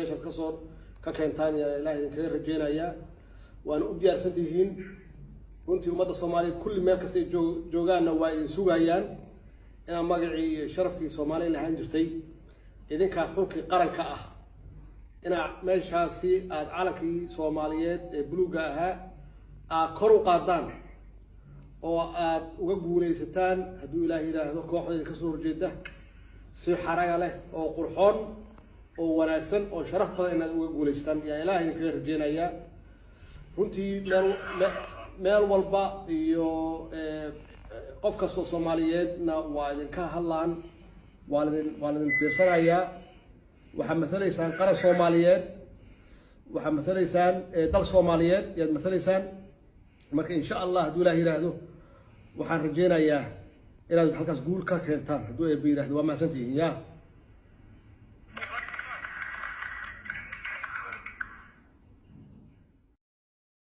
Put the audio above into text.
meeshaas ka keentaan yaa ilaahay idinkaga rajeynayaa waana u diyaarsan tihiin runtii ummadda Soomaaliyeed kulli meel kasta ay joogaanna waa idin sugayaan inaan magacii iyo sharafkii Soomaaliya lahaan jirtay idinkaa xulkii qaranka ah inaa meeshaasi aad calankii Soomaaliyeed ee buluuga ahaa aad kor u qaadaan oo aad uga guuleysataan hadduu ilaahay yiraahdo kooxda ka soo horjeeda si xaraga leh oo qurxoon oo wanaagsan oo sharaf badan inaad uga guuleystaan yaa ilaahay idinkaga rajeynayaa runtii meel walba iyo qof kastoo Soomaaliyeedna waa idinka hadlaan waa idin fiirsanayaa waxaa matalaysaan qaran Soomaaliyeed waxaa matalaysaan dal Soomaaliyeed yaad matalaysaan marka insha Allah hadduu ilaahay yiraahdo waxaan rajeynayaa inaad halkaas guul ka keentaan hadduu ay yiraahdo waa mahadsantihiin yaa